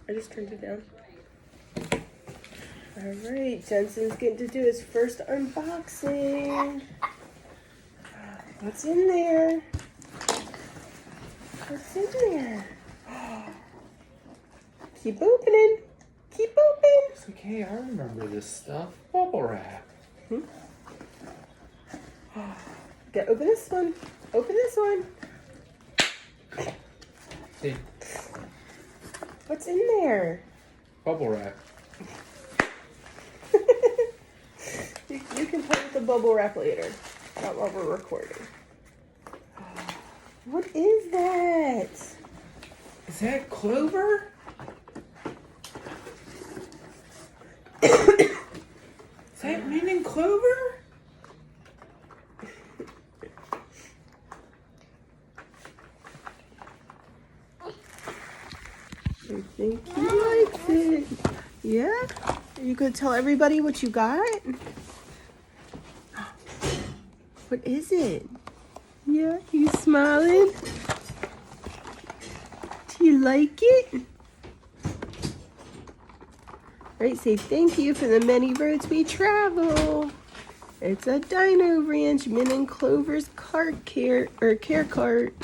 I just turned it down. Alright, Jensen's getting to do his first unboxing. What's in there? What's in there? Keep opening. Keep open. It's okay, I remember this stuff. Bubble wrap. Open this one. Open this one. See, What's in there? bubble wrap. You can play with the bubble wrap later. Not while we're recording. What is that? Is that clover? Is that mint and clover? I think he likes it. Yeah? Are you gonna tell everybody what you got? What is it? Yeah, you smiling? Do you like it? Right, say thank you for the many roads we travel. It's a Dino Ranch Mint and Clover's care cart.